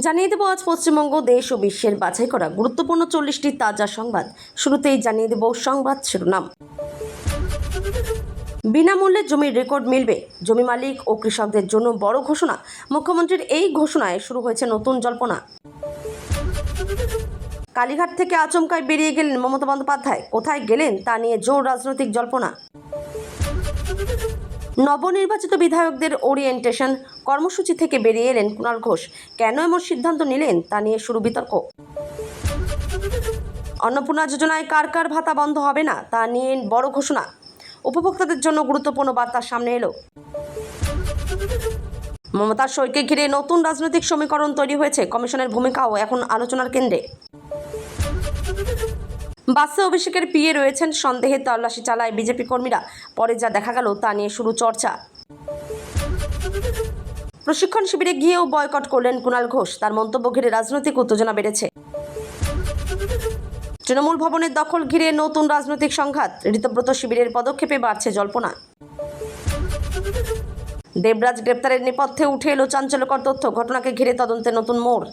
জানিয়ে দেব আজ পশ্চিমবঙ্গ দেশ ও বিশ্বের বাছাই করা গুরুত্বপূর্ণ 40টি তাজা সংবাদ। শুরুতেই জানিয়ে দেব সংবাদ শিরোনাম। বিনামূল্যে জমির রেকর্ড মিলবে, জমি মালিক ও কৃষকদের জন্য বড় ঘোষণা। মুখ্যমন্ত্রীর এই ঘোষণায় শুরু হয়েছে নতুন জল্পনা। কালীঘাট থেকে আচমকায় বেরিয়ে গেলেন মমতা বন্দ্যোপাধ্যায়, কোথায় গেলেন তা নিয়ে জোর রাজনৈতিক জল্পনা। নবনির্বাচিত বিধায়কদের ওরিয়েন্টেশন কর্মসূচি থেকে বেরিয়ে এলেন কুণাল ঘোষ, কেন এমন সিদ্ধান্ত নিলেন তা নিয়ে শুরু বিতর্ক। অন্নপূর্ণা যোজনায় কার কার ভাতা বন্ধ হবে না তা নিয়ে বড় ঘোষণা। উপভোক্তাদের জন্য গুরুত্বপূর্ণ বার্তা সামনে এলো। মমতার সইকে ঘিরে নতুন রাজনৈতিক সমীকরণ তৈরি হয়েছে, কমিশনের ভূমিকাও এখন আলোচনার কেন্দ্রে। বাসে অভিষেকের পিয়ে রয়েছেন সন্দেহে, তল্লাশি চালায় বিজেপি কর্মীরা, পরে যা দেখা গেল তা নিয়ে শুরু চর্চা। প্রশিক্ষণ শিবিরে গিয়েও বয়কট করলেন কুণাল ঘোষ, তার মন্তব্য ঘিরে রাজনৈতিক উত্তেজনা বেড়েছে। তৃণমূল ভবনের দখল ঘিরে নতুন রাজনৈতিক সংঘাত, ঋতব্রত শিবিরের পদক্ষেপে বাড়ছে জল্পনা। দেবরাজ গ্রেপ্তারের নেপথ্যে উঠে এলো চাঞ্চল্যকর তথ্য, ঘটনাকে ঘিরে তদন্তে নতুন মোড়।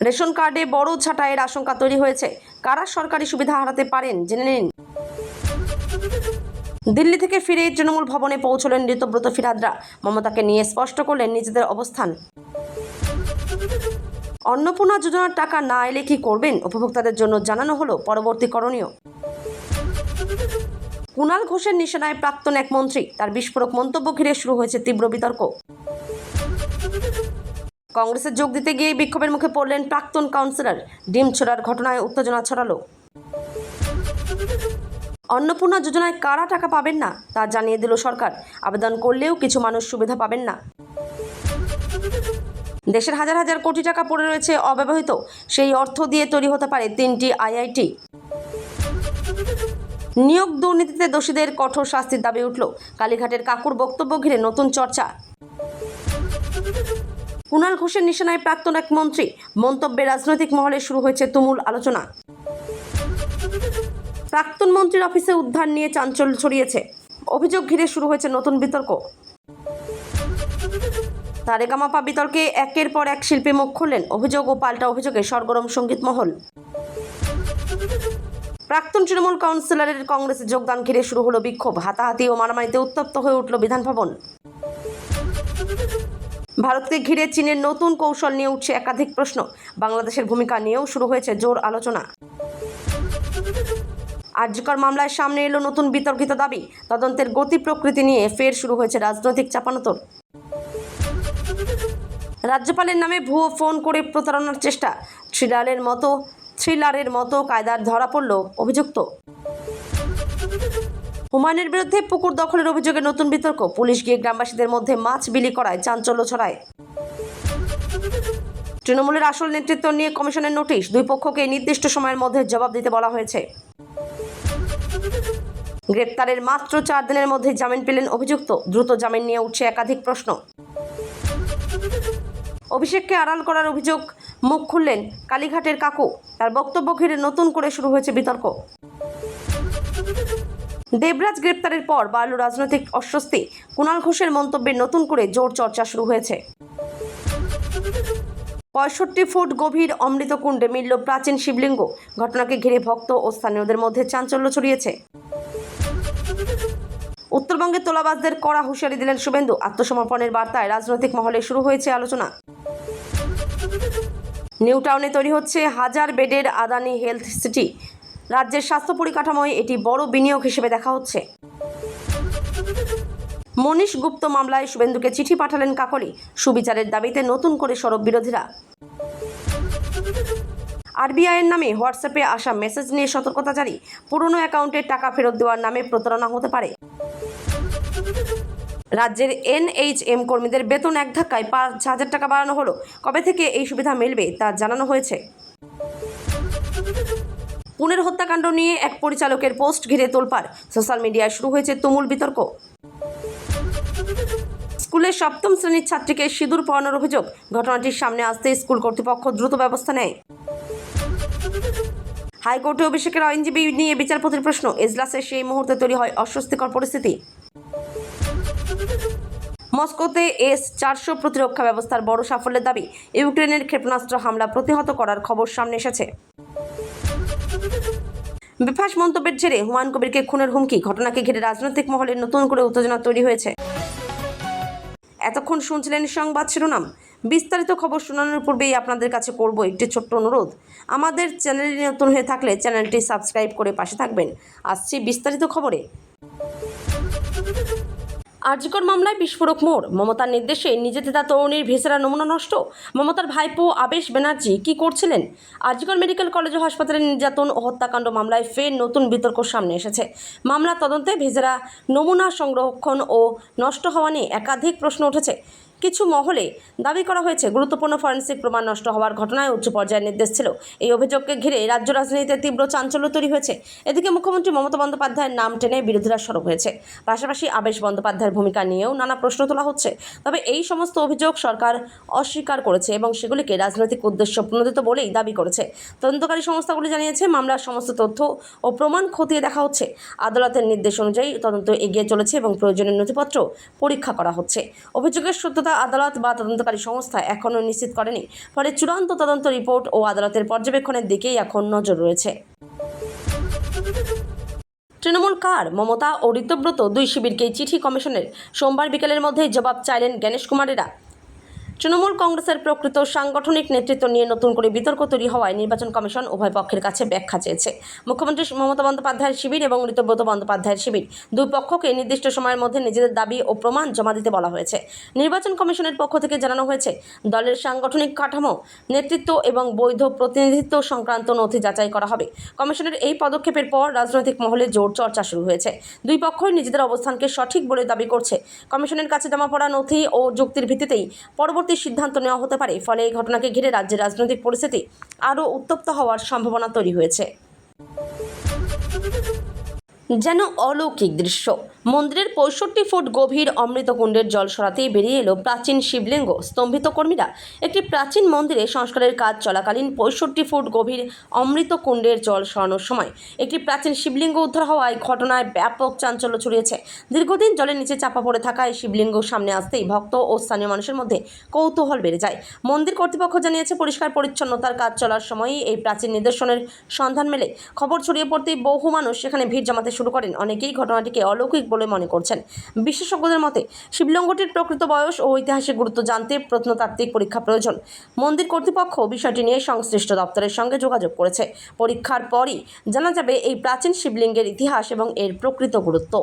রেশন কার্ডে বড় ছাঁটাইয়ের আশঙ্কা তৈরি হয়েছে, কারা সরকারি সুবিধা হারাতে পারেন জেনে নিন। দিল্লি থেকে ফিরে তৃণমূল ভবনে পৌঁছলেন ঋতব্রত ফিরহাদরা, মমতাকে নিয়ে স্পষ্ট করলেন নিজেদের অবস্থান। অন্নপূর্ণা যোজনার টাকা না এলে কি করবেন, উপভোক্তাদের জন্য জানানো হলো পরবর্তী করণীয়। কুণাল ঘোষের নিশানায় প্রাক্তন এক মন্ত্রী, তার বিস্ফোরক মন্তব্য ঘিরে শুরু হয়েছে তীব্র বিতর্ক। কংগ্রেসে যোগ দিতে গিয়ে বিক্ষোভের মুখে পড়লেন প্রাক্তন কাউন্সিলর, ডিম ছোড়ার ঘটনায় উত্তেজনা ছড়ালো। অন্নপূর্ণা যোজনায় কারা টাকা পাবেন না তা জানিয়ে দিল সরকার, আবেদন করলেও কিছু মানুষ সুবিধা পাবেন না। দেশের হাজার হাজার কোটি টাকা পড়ে রয়েছে অব্যবহৃত, সেই অর্থ দিয়ে তৈরি হতে পারে 3টি আইআইটি। নিয়োগ দুর্নীতিতে দোষীদের কঠোর শাস্তির দাবি উঠল, কালীঘাটের কাকুর বক্তব্য ঘিরে নতুন চর্চা। কুণাল ঘোষের নিশানায় প্রাক্তন এক মন্ত্রী, মন্তব্যে রাজনৈতিক মহলে শুরু হয়েছে তুমুল আলোচনা। প্রাক্তন মন্ত্রীর অফিসে উদ্ধার নিয়ে চাঞ্চল্য ছড়িয়েছে, অভিযোগ ঘিরে শুরু হয়েছে নতুন বিতর্ক। সারেগামাপা বিতর্কে একের পর এক শিল্পী মুখ খুললেন, অভিযোগ ও পাল্টা অভিযোগে সরগরম সঙ্গীত মহল। প্রাক্তন তৃণমূল কাউন্সিলরের কংগ্রেসে যোগদান ঘিরে শুরু হলো বিক্ষোভ, হাতাহাতি ও মারামারিতে উত্তপ্ত হয়ে উঠল বিধানভবন। ভারতকে ঘিরে চীনের নতুন কৌশল নিয়ে উঠছে একাধিক প্রশ্ন, বাংলাদেশের ভূমিকা নিয়েও শুরু হয়েছে জোর আলোচনা। আরজিকর মামলায় সামনে এলো নতুন বিতর্কিত দাবি, তদন্তের গতি প্রকৃতি নিয়ে ফের শুরু হয়েছে রাজনৈতিক চাপানোতর। রাজ্যপালের নামে ভুয়ো ফোন করে প্রতারণার চেষ্টা, থ্রিলারের মতো কায়দার ধরা পড়ল অভিযুক্ত। হুমায়ুনের বিরুদ্ধে পুকুর দখলের অভিযোগে নতুন বিতর্ক, পুলিশ গিয়ে গ্রামবাসীদের মধ্যে মাছ বিলি করায় চাঞ্চল্য ছড়ায়। তৃণমূলের আসল নেতৃত্ব নিয়ে কমিশনের নোটিশ, দুই পক্ষকে নির্দিষ্ট সময়ের মধ্যে জবাব দিতে বলা হয়েছে। গ্রেপ্তারের মাত্র 4 দিনের মধ্যে জামিন পেলেন অভিযুক্ত, দ্রুত জামিন নিয়ে উঠছে একাধিক প্রশ্ন। অভিষেককে আড়াল করার অভিযোগ মুখ খুললেন কালীঘাটের কাকু, তার বক্তব্য ঘিরে নতুন করে শুরু হয়েছে বিতর্ক। দেবরাজ গ্রেপ্তারের পর বাড়ল রাজনৈতিক অস্বস্তি, কুণাল ঘোষের মন্তব্যে নতুন করে জোর চর্চা শুরু হয়েছে। 65 ফুট গভীর অমৃত কুণ্ডে মিলল প্রাচীন শিবলিঙ্গ, ঘটনাকে ঘিরে ভক্ত ও স্থানীয়দের মধ্যে চাঞ্চল্য ছড়িয়েছে। উত্তরবঙ্গের তোলাবাজদের কড়া হুঁশিয়ারি দিলেন শুভেন্দু, আত্মসমর্পণের বার্তায় রাজনৈতিক মহলে শুরু হয়েছে আলোচনা। নিউ টাউনে তৈরি হচ্ছে 1000 বেডের আদানি হেলথ সিটি, রাজ্যের স্বাস্থ্য পরিকাঠামোয় এটি বড় বিনিয়োগ হিসেবে দেখা হচ্ছে। মনীশ গুপ্ত মামলায় শুভেন্দুকে চিঠি পাঠালেন কাকলি, সুবিচারের দাবিতে নতুন করে সরব বিরোধীরা। আরবিআইয়ের নামে হোয়াটসঅ্যাপে আসা মেসেজ নিয়ে সতর্কতা জারি, পুরনো অ্যাকাউন্টের টাকা ফেরত দেওয়ার নামে প্রতারণা হতে পারে। রাজ্যের NHM কর্মীদের বেতন এক ধাক্কায় 5,000 টাকা বাড়ানো হলো, কবে থেকে এই সুবিধা মিলবে তা জানানো হয়েছে। পুনের হত্যাকাণ্ড নিয়ে এক পরিচালকের পোস্ট ঘিরে তোলপাড়, সোশ্যাল মিডিয়ায় শুরু হয়েছে তুমুল বিতর্ক। স্কুলের 7ম শ্রেণীর ছাত্রীকে সিঁদুর পরানোর অভিযোগ, ঘটনাটির সামনে আসতে স্কুল কর্তৃপক্ষ দ্রুত ব্যবস্থা নেয়। হাইকোর্টে অভিষেকের আইনজীবী নিয়ে বিচারপতির প্রশ্ন, এজলাসে সেই মুহূর্তে তৈরি হয় অস্বস্তিকর পরিস্থিতি। মস্কোতে S-400 প্রতিরক্ষা ব্যবস্থার বড় সাফল্যের দাবি। ইউক্রেনের ক্ষেপণাস্ত্র হামলা প্রতিহত করার খবর সামনে এসেছে। বেফাঁস মন্তব্যের জেরে হুমায়ুন কবিরকে খুনের হুমকি। ঘটনাকে ঘিরে রাজনৈতিক মহলে নতুন করে উত্তেজনা তৈরি হয়েছে। এতক্ষণ শুনছিলেন সংবাদ শিরোনাম। বিস্তারিত খবর শোনানোর পূর্বেই আপনাদের কাছে করব একটি ছোট্ট অনুরোধ। আমাদের চ্যানেলে নতুন হয়ে থাকলে চ্যানেলটি সাবস্ক্রাইব করে পাশে থাকবেন। আসছি বিস্তারিত খবরে। আরজিকর মামলায় বিস্ফোরক মোড়। মমতার নির্দেশে নিজে জেতা তরুণীর ভিসেরা নমুনা নষ্ট। মমতার ভাইপো আবেশ ব্যানার্জি কী করছিলেন? আরজিকর মেডিকেল কলেজ ও হাসপাতালে নির্যাতন ও হত্যাকাণ্ড মামলায় ফের নতুন বিতর্ক সামনে এসেছে। মামলা তদন্তে ভিসেরা নমুনা সংরক্ষণ ও নষ্ট হওয়া নিয়ে একাধিক প্রশ্ন উঠেছে। কিছু মহলে দাবি করা হয়েছে গুরুত্বপূর্ণ ফরেনসিক প্রমাণ নষ্ট হওয়ার ঘটনায় উচ্চ পর্যায়ের নির্দেশ ছিল। এই অভিযোগকে ঘিরে রাজ্য রাজনীতিতে তীব্র চাঞ্চল্য তৈরি হয়েছে। এদিকে মুখ্যমন্ত্রী মমতা বন্দ্যোপাধ্যায়ের নাম টেনে বিরোধীরা সরব হয়েছে। পাশাপাশি আবেশ বন্দ্যোপাধ্যায়ের ভূমিকা নিয়েও নানা প্রশ্ন তোলা হচ্ছে। তবে এই সমস্ত অভিযোগ সরকার অস্বীকার করেছে এবং সেগুলিকে রাজনৈতিক উদ্দেশ্য প্রণোদিত বলেই দাবি করেছে। তদন্তকারী সংস্থাগুলি জানিয়েছে, মামলার সমস্ত তথ্য ও প্রমাণ খতিয়ে দেখা হচ্ছে। আদালতের নির্দেশ অনুযায়ী তদন্ত এগিয়ে চলেছে এবং প্রয়োজনীয় নথিপত্র পরীক্ষা করা হচ্ছে। অভিযোগের সত্যতা আদালত বা তদন্তকারী সংস্থা এখনও নিশ্চিত করেনি। ফলে চূড়ান্ত তদন্ত রিপোর্ট ও আদালতের পর্যবেক্ষণের দিকেই এখন নজর রয়েছে। তৃণমূল কার? মমতা ও ঋতব্রত দুই শিবিরকেই চিঠি কমিশনের। সোমবার বিকেলের মধ্যেই জবাব চাইলেন গণেশ কুমারেরা। তৃণমূল কংগ্রেসের প্রকৃত সাংগঠনিক নেতৃত্ব নিয়ে নতুন করে বিতর্ক তৈরি হওয়ায় নির্বাচন কমিশন উভয় পক্ষের কাছে ব্যাখ্যা চেয়েছে। মুখ্যমন্ত্রী মমতা বন্দ্যোপাধ্যায়ের শিবির এবং ঋতব্রত বন্দ্যোপাধ্যায়ের শিবির দুই পক্ষকে নির্দিষ্ট সময়ের মধ্যে নিজেদের দাবি ও প্রমাণ জমা দিতে বলা হয়েছে। নির্বাচন কমিশনের পক্ষ থেকে জানানো হয়েছে, দলের সাংগঠনিক কাঠামো, নেতৃত্ব এবং বৈধ প্রতিনিধিত্ব সংক্রান্ত নথি যাচাই করা হবে। কমিশনের এই পদক্ষেপের পর রাজনৈতিক মহলে জোর চর্চা শুরু হয়েছে। দুই পক্ষই নিজেদের অবস্থানকে সঠিক বলে দাবি করছে। কমিশনের কাছে জমা পড়া নথি ও যুক্তির ভিত্তিতেই পরবর্তী সিদ্ধান্ত নেওয়া হতে পারে। ফলে এই ঘটনাকে ঘিরে রাজ্যের রাজনৈতিক পরিস্থিতি আরও উত্তপ্ত হওয়ার সম্ভাবনা তৈরি হয়েছে। যেন অলৌকিক দৃশ্য। মন্দিরের 65 ফুট গভীর অমৃতকুণ্ডের জল সরাতেই বেরিয়ে এলো প্রাচীন শিবলিঙ্গ। স্তম্ভিত কর্মীরা একটি প্রাচীন মন্দিরে সংস্কারের কাজ চলাকালীন 65 ফুট গভীর অমৃতকুণ্ডের জল সরানোর সময় একটি প্রাচীন শিবলিঙ্গ উদ্ধার হওয়ায় ঘটনায় ব্যাপক চাঞ্চল্য ছড়িয়েছে। দীর্ঘদিন জলের নিচে চাপা পড়ে থাকা এই শিবলিঙ্গ সামনে আসতেই ভক্ত ও স্থানীয় মানুষের মধ্যে কৌতূহল বেড়ে যায়। মন্দির কর্তৃপক্ষ জানিয়েছে, পরিষ্কার পরিচ্ছন্নতার কাজ চলার সময়ই এই প্রাচীন নিদর্শনের সন্ধান মেলে। খবর ছড়িয়ে পড়তেই বহু মানুষ সেখানে ভিড় জমাতে শুরু করেন। অনেকেই ঘটনাটিকে অলৌকিক বলে মনে করছেন। বিশেষজ্ঞদের মতে, শিবলিঙ্গটির প্রকৃত বয়স ও ঐতিহাসিক গুরুত্ব জানতে প্রত্নতাত্ত্বিক পরীক্ষা প্রয়োজন। মন্দির কর্তৃপক্ষ বিষয়টি নিয়ে সংশ্লিষ্ট দপ্তরের সঙ্গে যোগাযোগ করেছে। পরীক্ষার পরই জানা যাবে এই প্রাচীন শিবলিঙ্গের ইতিহাস এবং এর প্রকৃত গুরুত্ব।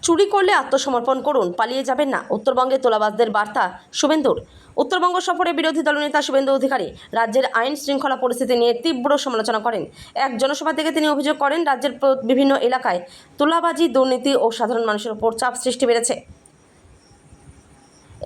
চুরি করলে আত্মসমর্পণ করুন, পালিয়ে যাবেন না। উত্তরবঙ্গে তোলাবাজদের বার্তা শুভেন্দুর। উত্তরবঙ্গ সফরে বিরোধী দলনেতা শুভেন্দু অধিকারী রাজ্যের আইন শৃঙ্খলা পরিস্থিতি নিয়ে তীব্র সমালোচনা করেন। এক জনসভা থেকে তিনি অভিযোগ করেন, রাজ্যের বিভিন্ন এলাকায় তোলাবাজি, দুর্নীতি ও সাধারণ মানুষের উপর চাপ সৃষ্টি বেড়েছে।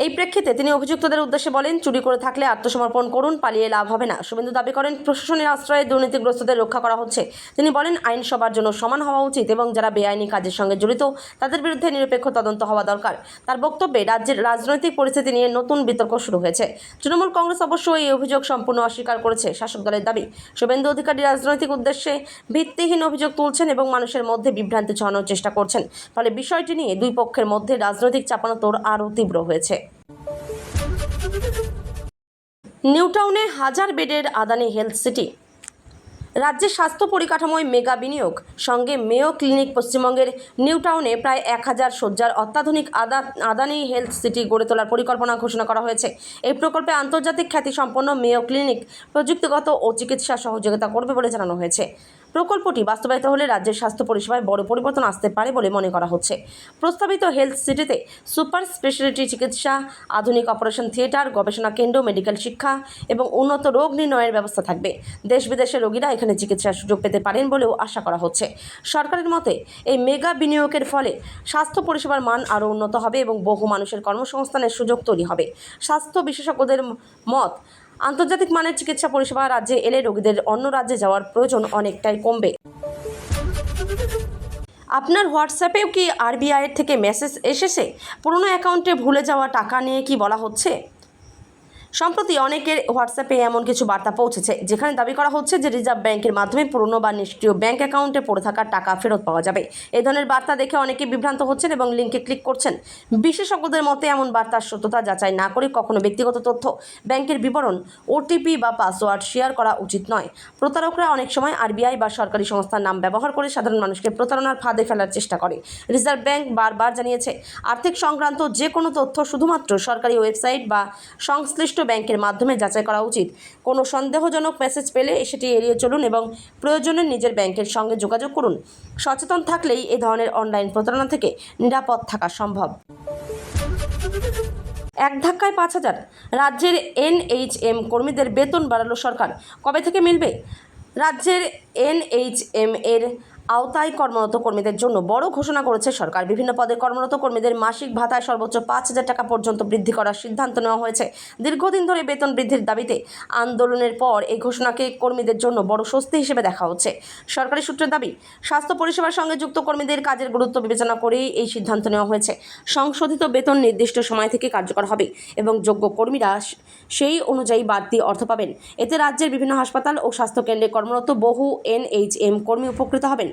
এই প্রেক্ষিতে তিনি অভিযুক্তদের উদ্দেশ্যে বলেন, চুরি করে থাকলে আত্মসমর্পণ করুন, পালিয়ে লাভ হবে না। শুভেন্দু দাবি করেন, প্রশাসনের আশ্রয়ে দুর্নীতিগ্রস্তদের রক্ষা করা হচ্ছে। তিনি বলেন, আইন সবার জন্য সমান হওয়া উচিত এবং যারা বেআইনি কাজের সঙ্গে জড়িত তাদের বিরুদ্ধে নিরপেক্ষ তদন্ত হওয়া দরকার। তার বক্তব্যে রাজ্যের রাজনৈতিক পরিস্থিতি নিয়ে নতুন বিতর্ক শুরু হয়েছে। তৃণমূল কংগ্রেস অবশ্য এই অভিযোগ সম্পূর্ণ অস্বীকার করেছে। শাসক দলের দাবি, শুভেন্দু অধিকারী রাজনৈতিক উদ্দেশ্যে ভিত্তিহীন অভিযোগ তুলছেন এবং মানুষের মধ্যে বিভ্রান্তি ছড়ানোর চেষ্টা করছেন। ফলে বিষয়টি নিয়ে দুই পক্ষের মধ্যে রাজনৈতিক চাপানোতোড় আরও তীব্র হয়েছে। নিউটাউনে 1000 বেডের আদানি হেলথ সিটি। রাজ্যের স্বাস্থ্য পরিকাঠামোয় মেগা বিনিয়োগ। সঙ্গে মেয়ো ক্লিনিক। পশ্চিমবঙ্গের নিউটাউনে প্রায় 1000 শয্যার অত্যাধুনিক আদানি হেলথ সিটি গড়ে তোলার পরিকল্পনা ঘোষণা করা হয়েছে। এই প্রকল্পে আন্তর্জাতিক খ্যাতিসম্পন্ন মেয়ো ক্লিনিক প্রযুক্তিগত ও চিকিৎসা সহযোগিতা করবে বলে জানানো হয়েছে। প্রকল্পটি বাস্তবায়িত হলে রাজ্যের স্বাস্থ্য পরিষেবায় বড় পরিবর্তন আসতে পারে বলে মনে করা হচ্ছে। প্রস্তাবিত হেলথ সিটিতে সুপার স্পেশালিটি চিকিৎসা, আধুনিক অপারেশন থিয়েটার, গবেষণা কেন্দ্র, মেডিকেল শিক্ষা এবং উন্নত রোগ নির্ণয়ের ব্যবস্থা থাকবে। দেশ বিদেশের রোগীরা এখানে চিকিৎসার সুযোগ পেতে পারেন বলেও আশা করা হচ্ছে। সরকারের মতে, এই মেগা বিনিয়োগের ফলে স্বাস্থ্য পরিষেবার মান আরও উন্নত হবে এবং বহু মানুষের কর্মসংস্থানের সুযোগ তৈরি হবে। স্বাস্থ্য বিশেষজ্ঞদের মত, আন্তর্জাতিক মানের চিকিৎসা পরিষেবা রাজ্যে এলে রোগীদের অন্য রাজ্যে যাওয়ার প্রয়োজন অনেকটাই কমবে। আপনার হোয়াটসঅ্যাপেও কি আরবিআইয়ের থেকে মেসেজ এসেছে? পুরনো অ্যাকাউন্টে ভুলে যাওয়া টাকা নিয়ে কি বলা হচ্ছে? সম্প্রতি অনেকের হোয়াটসঅ্যাপে এমন কিছু বার্তা পৌঁছেছে যেখানে দাবি করা হচ্ছে যে রিজার্ভ ব্যাংকের মাধ্যমে পুরনো বা নিষ্ক্রিয় ব্যাংক অ্যাকাউন্টে পড়ে থাকা টাকা ফেরত পাওয়া যাবে। এই ধরনের বার্তা দেখে অনেকে বিভ্রান্ত হচ্ছেন এবং লিঙ্কে ক্লিক করছেন। বিশেষজ্ঞদের মতে এমন বার্তার সত্যতা যাচাই না করে কখনো ব্যক্তিগত তথ্য, ব্যাংকের বিবরণ, ওটিপি বা পাসওয়ার্ড শেয়ার করা উচিত নয়। প্রতারকরা অনেক সময় আরবিআই বা সরকারি সংস্থার নাম ব্যবহার করে সাধারণ মানুষকে প্রতারণার ফাঁদে ফেলার চেষ্টা করে। রিজার্ভ ব্যাংক বারবার জানিয়েছে, আর্থিক সংক্রান্ত যে কোনো তথ্য শুধুমাত্র সরকারি ওয়েবসাইট বা সংশ্লিষ্ট ব্যাংকের মাধ্যমে যাচাই করা উচিত। কোনো সন্দেহজনক মেসেজ পেলে সেটি এড়িয়ে চলুন এবং প্রয়োজনে নিজের ব্যাংকের সঙ্গে যোগাযোগ করুন। সচেতন থাকলেই এই ধরনের অনলাইন প্রতারণা থেকে নিরাপদ থাকা সম্ভব। এক ধাক্কায় 5,000 রাজ্যের এনএইচএম কর্মীদের বেতন বাড়ালো সরকার। কবে থেকে মিলবে? রাজ্যের এনএইচএম এর আওতায় কর্মরত কর্মীদের জন্য বড় ঘোষণা করেছে সরকার। বিভিন্ন পদে কর্মরত কর্মীদের মাসিক ভাতায় সর্বোচ্চ 5,000 টাকা পর্যন্ত বৃদ্ধি করার সিদ্ধান্ত নেওয়া হয়েছে। দীর্ঘদিন ধরে বেতন বৃদ্ধির দাবিতে আন্দোলনের পর এই ঘোষণাকে কর্মীদের জন্য বড় স্বস্তি হিসেবে দেখা হচ্ছে। সরকারি সূত্রের দাবি, স্বাস্থ্য পরিষেবার সঙ্গে যুক্ত কর্মীদের কাজের গুরুত্ব বিবেচনা করেই এই সিদ্ধান্ত নেওয়া হয়েছে। সংশোধিত বেতন নির্দিষ্ট সময় থেকে কার্যকর হবে এবং যোগ্য কর্মীরা সেই অনুযায়ী বাড়তি অর্থ পাবেন। এতে রাজ্যের বিভিন্ন হাসপাতাল ও স্বাস্থ্যকেন্দ্রে কর্মরত বহু এনএইচএম কর্মী উপকৃত হবেন।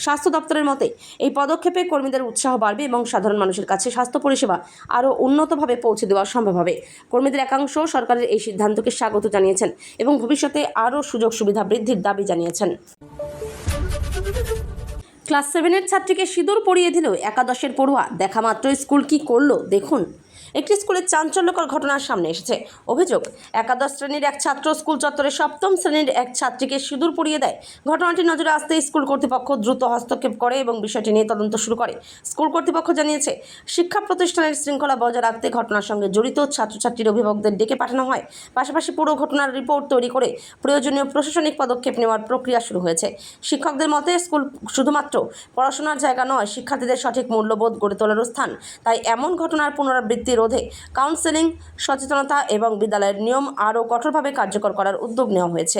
স্বাস্থ্য দপ্তরের মতে এই পদক্ষেপে কর্মীদের উৎসাহ বাড়বে এবং সাধারণ মানুষের কাছে স্বাস্থ্য পরিষেবা আরও উন্নতভাবে পৌঁছে দেওয়া সম্ভব হবে। কর্মীদের একাংশ সরকারের এই সিদ্ধান্তকে স্বাগত জানিয়েছেন এবং ভবিষ্যতে আরও সুযোগ সুবিধা বৃদ্ধির দাবি জানিয়েছেন। ক্লাস 7-এর ছাত্রীকে সিঁদুর পরিয়ে দিল একাদশের পড়ুয়া। দেখা মাত্রই স্কুল কি করলো দেখুন। একটি স্কুলের চাঞ্চল্যকর ঘটনার সামনে এসেছে। অভিযোগ, একাদশ শ্রেণীর এক ছাত্র স্কুল চত্বরে সপ্তম শ্রেণীর এক ছাত্রীকে সিঁদুর পরিয়ে দেয়। ঘটনাটি নজরে আসতেই স্কুল কর্তৃপক্ষ দ্রুত হস্তক্ষেপ করে এবং বিষয়টি নিয়ে তদন্ত শুরু করে। স্কুল কর্তৃপক্ষ জানিয়েছে, শিক্ষা প্রতিষ্ঠানের শৃঙ্খলা বজায় রাখতে ঘটনার সঙ্গে জড়িত ছাত্রছাত্রীর অভিভাবকদের ডেকে পাঠানো হয়। পাশাপাশি পুরো ঘটনার রিপোর্ট তৈরি করে প্রয়োজনীয় প্রশাসনিক পদক্ষেপ নেওয়ার প্রক্রিয়া শুরু হয়েছে। শিক্ষকদের মতে স্কুল শুধুমাত্র পড়াশোনার জায়গা নয়, শিক্ষার্থীদের সঠিক মূল্যবোধ গড়ে তোলারও স্থান। তাই এমন ঘটনার পুনরাবৃত্তি রোধে কাউন্সেলিং, সচেতনতা এবং বিদ্যালয়ের নিয়ম আরও কঠোরভাবে কার্যকর করার উদ্যোগ নেওয়া হয়েছে।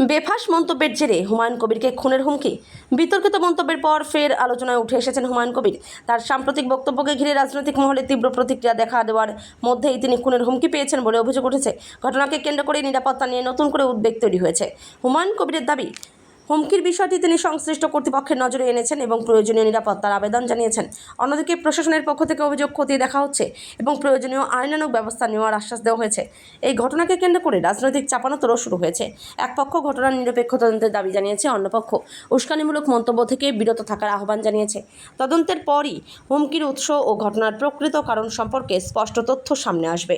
বেফাঁস মন্তব্যের জেরে হুমায়ুন কবিরকে খুনের হুমকি। বিতর্কিত মন্তব্যের পর ফের আলোচনায় উঠে এসেছেন হুমায়ুন কবির। তার সাম্প্রতিক বক্তব্যকে ঘিরে রাজনৈতিক মহলে তীব্র প্রতিক্রিয়া দেখা দেওয়ার মধ্যেই তিনি খুনের হুমকি পেয়েছেন বলে অভিযোগ উঠেছে। ঘটনাকে কেন্দ্র করে নিরাপত্তা নিয়ে নতুন করে উদ্বেগ তৈরি হয়েছে। হুমায়ুন কবিরের দাবি, হুমকির বিষয়টি তিনি সংশ্লিষ্ট কর্তৃপক্ষের নজরে এনেছেন এবং প্রয়োজনীয় নিরাপত্তার আবেদন জানিয়েছেন। অন্যদিকে প্রশাসনের পক্ষ থেকে অভিযোগ খতিয়ে দেখা হচ্ছে এবং প্রয়োজনীয় আইনানুগ ব্যবস্থা নেওয়ার আশ্বাস দেওয়া হয়েছে। এই ঘটনাকে কেন্দ্র করে রাজনৈতিক চাপানোতরও শুরু হয়েছে। এক পক্ষ ঘটনার নিরপেক্ষ তদন্তের দাবি জানিয়েছে, অন্য পক্ষ উস্কানিমূলক মন্তব্য থেকে বিরত থাকার আহ্বান জানিয়েছে। তদন্তের পরই হুমকির উৎস ও ঘটনার প্রকৃত কারণ সম্পর্কে স্পষ্ট তথ্য সামনে আসবে।